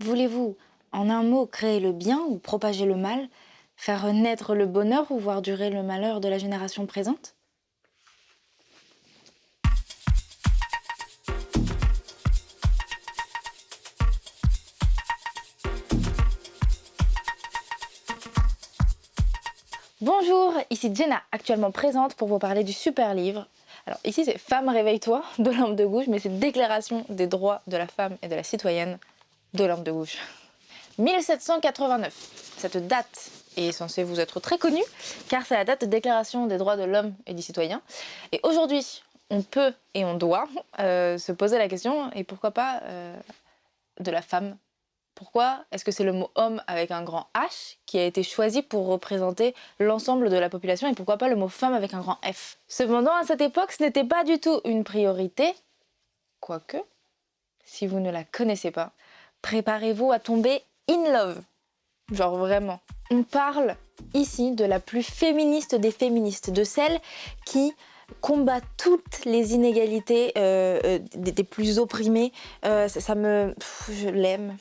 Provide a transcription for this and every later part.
Voulez-vous, en un mot, créer le bien ou propager le mal, faire naître le bonheur ou voir durer le malheur de la génération présente? Bonjour, ici Jenna, actuellement présente pour vous parler du super livre. Alors ici c'est Femme réveille-toi de Lampe de Gouges, mais c'est Déclaration des droits de la femme et de la citoyenne de Lampe de Gouges. 1789, cette date est censée vous être très connue, car c'est la date de Déclaration des droits de l'homme et du citoyen. Et aujourd'hui, on peut et on doit se poser la question, et pourquoi pas de la femme. Pourquoi est-ce que c'est le mot homme avec un grand H qui a été choisi pour représenter l'ensemble de la population et pourquoi pas le mot femme avec un grand F? Cependant, à cette époque, ce n'était pas du tout une priorité, quoique, si vous ne la connaissez pas, préparez-vous à tomber in love. Genre vraiment. On parle ici de la plus féministe des féministes, de celle qui combat toutes les inégalités des plus opprimés. Je l'aime.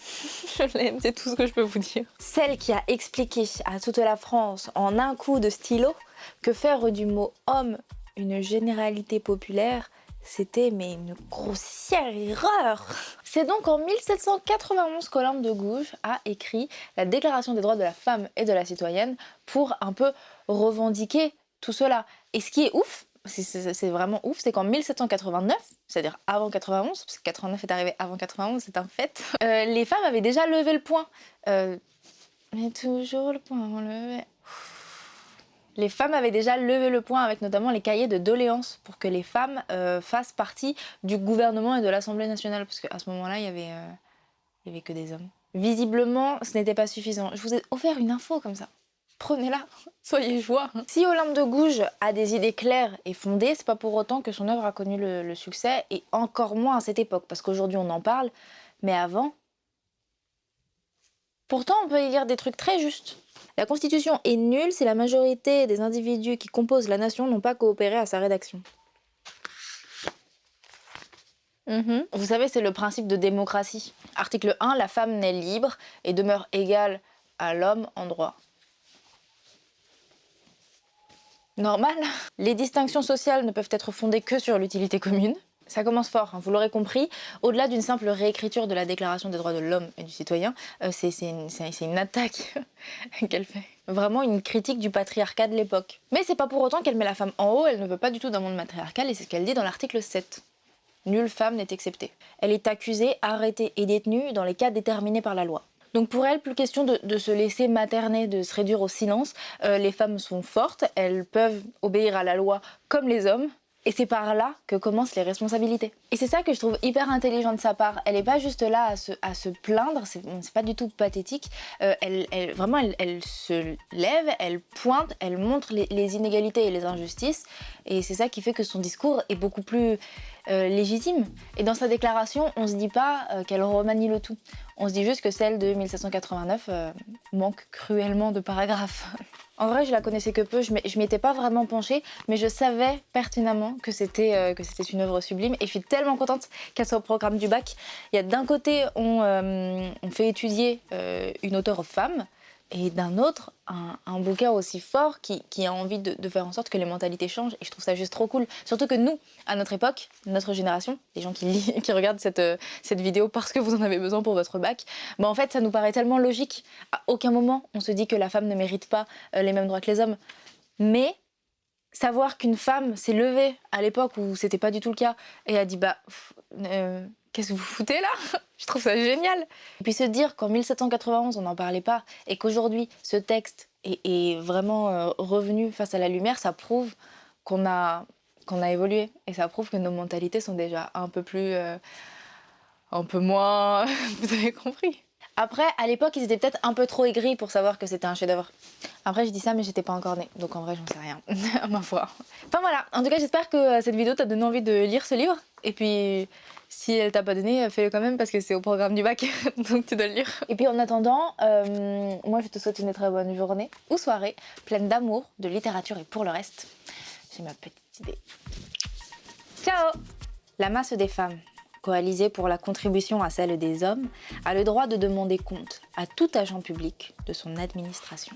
Je l'aime, c'est tout ce que je peux vous dire. Celle qui a expliqué à toute la France en un coup de stylo que faire du mot homme une généralité populaire, c'était mais une grossière erreur. C'est donc en 1791 qu'Olympe de Gouges a écrit la Déclaration des droits de la femme et de la citoyenne pour un peu revendiquer tout cela. Et ce qui est ouf, c'est vraiment ouf, c'est qu'en 1789, c'est-à-dire avant 91, parce que 89 est arrivé avant 91, c'est un fait, les femmes avaient déjà levé le poing. Mais toujours le poing levé. Les femmes avaient déjà levé le poing avec notamment les cahiers de doléances pour que les femmes fassent partie du gouvernement et de l'Assemblée nationale, parce qu'à ce moment-là, il y avait que des hommes. Visiblement, ce n'était pas suffisant. Je vous ai offert une info comme ça. Prenez-la, soyez joie. Si Olympe de Gouges a des idées claires et fondées, c'est pas pour autant que son œuvre a connu le succès, et encore moins à cette époque, parce qu'aujourd'hui on en parle, mais avant... Pourtant, on peut y lire des trucs très justes. La Constitution est nulle si la majorité des individus qui composent la nation n'ont pas coopéré à sa rédaction. Vous savez, c'est le principe de démocratie. Article 1, la femme naît libre et demeure égale à l'homme en droit. Normal. Les distinctions sociales ne peuvent être fondées que sur l'utilité commune. Ça commence fort, hein, vous l'aurez compris. Au-delà d'une simple réécriture de la Déclaration des droits de l'homme et du citoyen, c'est une attaque qu'elle fait. Vraiment une critique du patriarcat de l'époque. Mais c'est pas pour autant qu'elle met la femme en haut, elle ne veut pas du tout d'un monde matriarcal, et c'est ce qu'elle dit dans l'article 7. Nulle femme n'est exceptée. Elle est accusée, arrêtée et détenue dans les cas déterminés par la loi. Donc pour elle, plus question de se laisser materner, de se réduire au silence. Les femmes sont fortes, elles peuvent obéir à la loi comme les hommes. Et c'est par là que commencent les responsabilités. Et c'est ça que je trouve hyper intelligent de sa part. Elle n'est pas juste là à se plaindre, c'est pas du tout pathétique. Elle se lève, elle pointe, elle montre les inégalités et les injustices. Et c'est ça qui fait que son discours est beaucoup plus légitime. Et dans sa déclaration, on se dit pas qu'elle remanie le tout. On se dit juste que celle de 1789 manque cruellement de paragraphes. En vrai, je la connaissais que peu, je m'y étais pas vraiment penchée, mais je savais pertinemment que c'était une œuvre sublime, et je suis tellement contente qu'elle soit au programme du bac. Il y a d'un côté, on fait étudier une auteure femme, et d'un autre, un bouquin aussi fort qui a envie de faire en sorte que les mentalités changent, et je trouve ça juste trop cool. Surtout que nous, à notre époque, notre génération, les gens qui regardent cette vidéo parce que vous en avez besoin pour votre bac, bah en fait ça nous paraît tellement logique. À aucun moment on se dit que la femme ne mérite pas les mêmes droits que les hommes. Mais savoir qu'une femme s'est levée à l'époque où c'était pas du tout le cas et a dit qu'est-ce que vous foutez là? Je trouve ça génial. Et puis se dire qu'en 1791 on n'en parlait pas et qu'aujourd'hui ce texte est vraiment revenu face à la lumière, ça prouve qu'on a évolué, et ça prouve que nos mentalités sont déjà un peu moins... Vous avez compris. Après, à l'époque, ils étaient peut-être un peu trop aigris pour savoir que c'était un chef-d'œuvre. Après, je dis ça, mais j'étais pas encore née, donc en vrai, j'en sais rien, à ma foi. Enfin voilà, en tout cas, j'espère que cette vidéo t'a donné envie de lire ce livre. Et puis, si elle t'a pas donné, fais-le quand même parce que c'est au programme du bac, donc tu dois le lire. Et puis en attendant, moi, je te souhaite une très bonne journée ou soirée, pleine d'amour, de littérature et pour le reste, j'ai ma petite idée. Ciao! La masse des femmes. coalisée pour la contribution à celle des hommes, a le droit de demander compte à tout agent public de son administration.